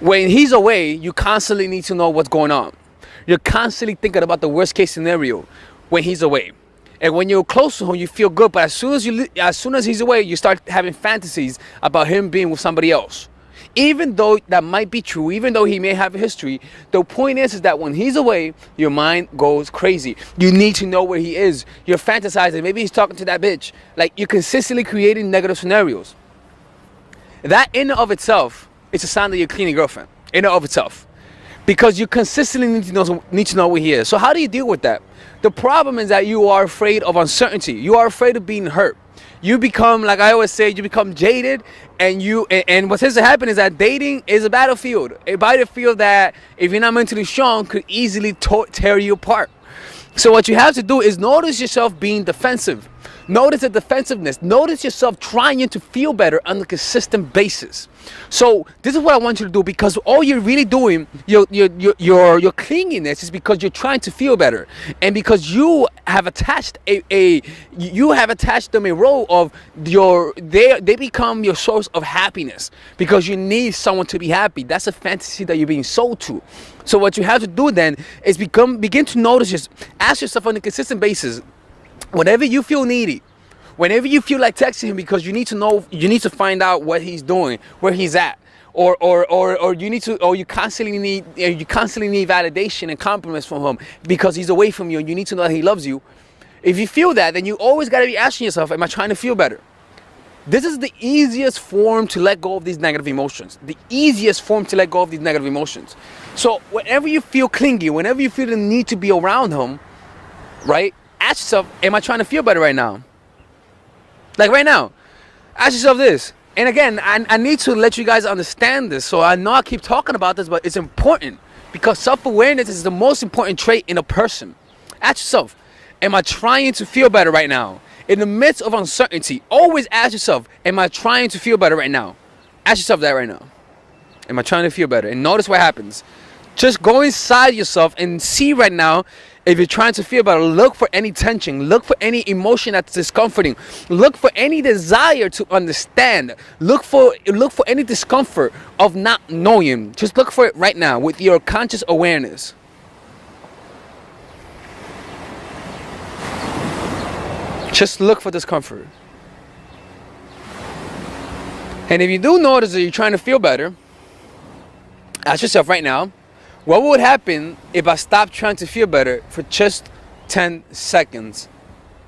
When he's away, you constantly need to know what's going on. You're constantly thinking about the worst case scenario when he's away. And when you're close to him, you feel good. But as soon as he's away, you start having fantasies about him being with somebody else. Even though that might be true, even though he may have a history, the point is that when he's away, your mind goes crazy. You need to know where he is. You're fantasizing. Maybe he's talking to that bitch. Like, you're consistently creating negative scenarios. That in and of itself is a sign that you're cleaning girlfriend. In and of itself. Because you consistently need to know where he is. So how do you deal with that? The problem is that you are afraid of uncertainty. You are afraid of being hurt. You become, like I always say, you become jaded, and what tends to happen is that dating is a battlefield that, if you're not mentally strong, could easily tear you apart. So what you have to do is notice yourself being defensive. Notice the defensiveness. Notice yourself trying to feel better on a consistent basis. So this is what I want you to do, because all you're really doing, your clinginess, is because you're trying to feel better, and because you have attached them a role of they become your source of happiness, because you need someone to be happy. That's a fantasy that you're being sold to. So what you have to do then is begin to notice, ask yourself on a consistent basis, whenever you feel needy, whenever you feel like texting him because you need to find out what he's doing, where he's at, or you constantly need validation and compliments from him because he's away from you and you need to know that he loves you. If you feel that, then you always got to be asking yourself, am I trying to feel better? This is the easiest form to let go of these negative emotions. The easiest form to let go of these negative emotions. So whenever you feel clingy, whenever you feel the need to be around him, right? Ask yourself, am I trying to feel better right now? Like right now, ask yourself this. And again, I need to let you guys understand this. So I know I keep talking about this, but it's important, because self-awareness is the most important trait in a person. Ask yourself, am I trying to feel better right now? In the midst of uncertainty, always ask yourself, am I trying to feel better right now? Ask yourself that right now. Am I trying to feel better? And notice what happens. Just go inside yourself and see right now if you're trying to feel better. Look for any tension. Look for any emotion that's discomforting. Look for any desire to understand. Look for any discomfort of not knowing. Just look for it right now with your conscious awareness. Just look for discomfort. And if you do notice that you're trying to feel better, ask yourself right now, what would happen if I stopped trying to feel better for just 10 seconds?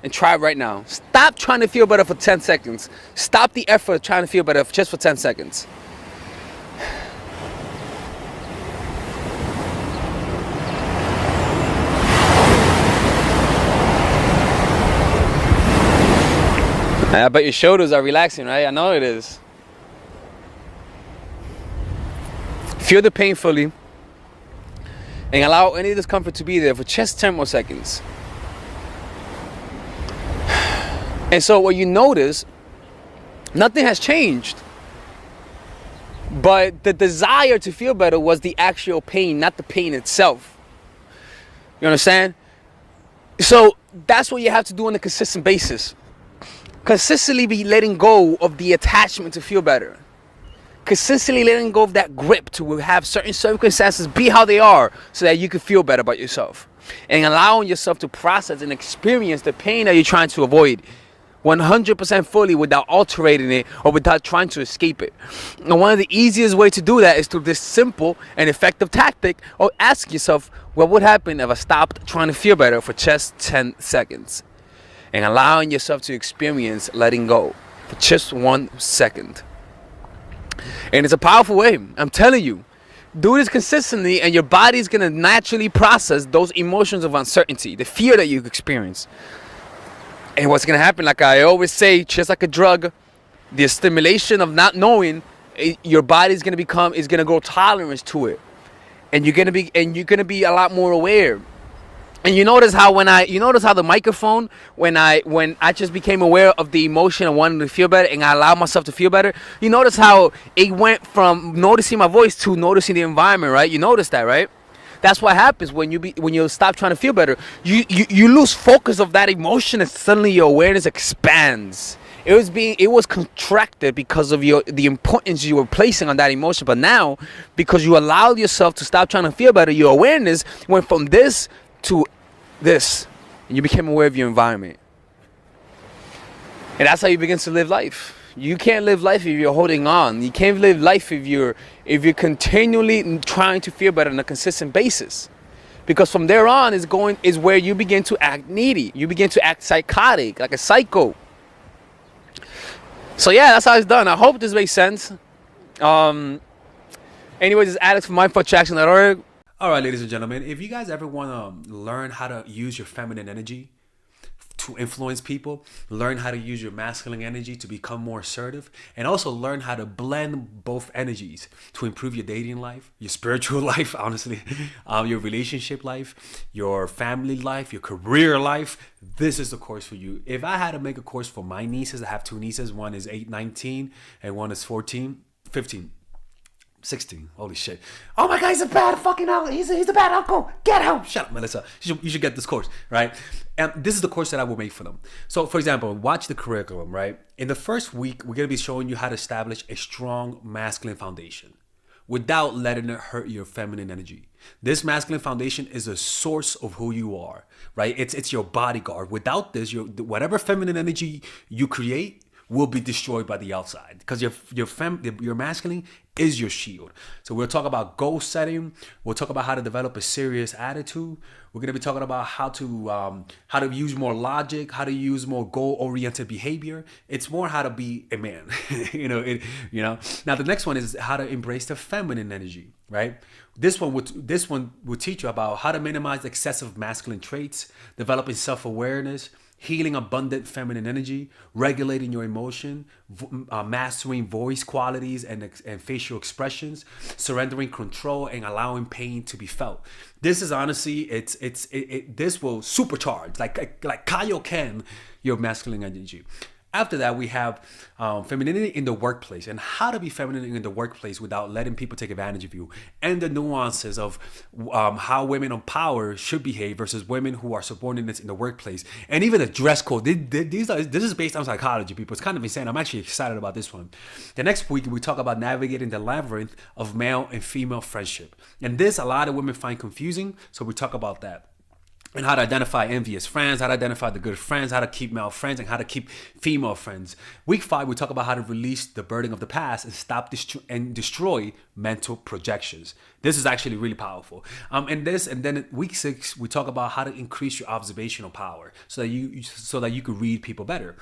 And try it right now. Stop trying to feel better for 10 seconds. Stop the effort of trying to feel better just for 10 seconds. I bet your shoulders are relaxing, right? I know it is. Feel the pain fully. And allow any discomfort to be there for just 10 more seconds. And so what you notice, nothing has changed. But the desire to feel better was the actual pain, not the pain itself. You understand? So that's what you have to do on a consistent basis. Consistently be letting go of the attachment to feel better. Consistently letting go of that grip to have certain circumstances be how they are so that you can feel better about yourself. And allowing yourself to process and experience the pain that you're trying to avoid 100% fully without altering it or without trying to escape it. And one of the easiest ways to do that is through this simple and effective tactic of asking yourself, what would happen if I stopped trying to feel better for just 10 seconds? And allowing yourself to experience letting go for just 1 second. And it's a powerful way. I'm telling you. Do this consistently and your body is going to naturally process those emotions of uncertainty, the fear that you experience. And what's going to happen, like I always say, just like a drug, the stimulation of not knowing, your body is going to grow tolerance to it. And you're going to be a lot more aware. And you notice how the microphone, when I just became aware of the emotion of wanting to feel better and I allowed myself to feel better, you notice how it went from noticing my voice to noticing the environment, right? You notice that, right? That's what happens when you stop trying to feel better. You lose focus of that emotion and suddenly your awareness expands. it was contracted because of the importance you were placing on that emotion. But now, because you allowed yourself to stop trying to feel better, your awareness went from this to this, and you became aware of your environment. And that's how you begin to live life. You can't live life if you're holding on. You can't live life if you're continually trying to feel better on a consistent basis. Because from there on is where you begin to act needy. You begin to act psychotic, like a psycho. So yeah, that's how it's done. I hope this makes sense. Anyways, it's Alex from mindfultraction.org. All right, ladies and gentlemen, if you guys ever want to learn how to use your feminine energy to influence people, learn how to use your masculine energy to become more assertive, and also learn how to blend both energies to improve your dating life, your spiritual life, honestly, your relationship life, your family life, your career life, this is the course for you. If I had to make a course for my nieces, I have two nieces, one is 19 and one is 15. 16. Holy shit. Oh my God, he's a bad fucking uncle. He's a bad uncle. Get him. Shut up, Melissa. You should get this course, right? And this is the course that I will make for them. So, for example, watch the curriculum, right? In the first week, we're going to be showing you how to establish a strong masculine foundation without letting it hurt your feminine energy. This masculine foundation is a source of who you are, right? It's your bodyguard. Without this, whatever feminine energy you create will be destroyed by the outside, because your masculine is your shield. So we'll talk about goal setting. We'll talk about how to develop a serious attitude. We're going to be talking about how to use more logic, how to use more goal-oriented behavior. It's more how to be a man. Now the next one is how to embrace the feminine energy, right? This one will teach you about how to minimize excessive masculine traits, developing self-awareness, healing abundant feminine energy, regulating your emotion, mastering voice qualities and facial expressions, surrendering control, and allowing pain to be felt. This is honestly, this will supercharge, like Kaioken, your masculine energy. After that, we have femininity in the workplace, and how to be feminine in the workplace without letting people take advantage of you, and the nuances of how women on power should behave versus women who are subordinates in the workplace, and even the dress code. This is based on psychology, people. It's kind of insane. I'm actually excited about this one. The next week, we talk about navigating the labyrinth of male and female friendship, and this a lot of women find confusing, so we talk about that. And how to identify envious friends, how to identify the good friends, how to keep male friends, and how to keep female friends. Week 5, we talk about how to release the burden of the past and stop and destroy mental projections. This is actually really powerful. And then week 6, we talk about how to increase your observational power so that you could read people better.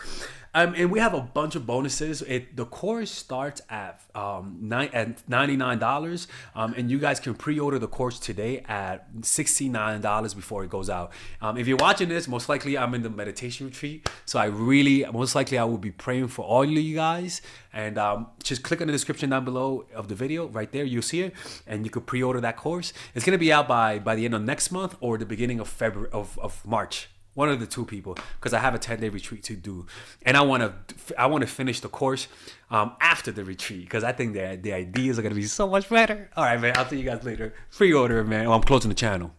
And we have a bunch of bonuses. The course starts at $99, and you guys can pre-order the course today at $69 before it goes out. If you're watching this, most likely I'm in the meditation retreat, so I will be praying for all of you guys. And just click on the description down below of the video, right there, you'll see it, and you could pre-order that course. It's gonna be out by the end of next month or the beginning of February of March. One of the two, people, because I have a 10-day retreat to do, and I want to finish the course after the retreat, because I think the ideas are gonna be so much better. All right, man. I'll see you guys later. Pre-order, man. I'm closing the channel.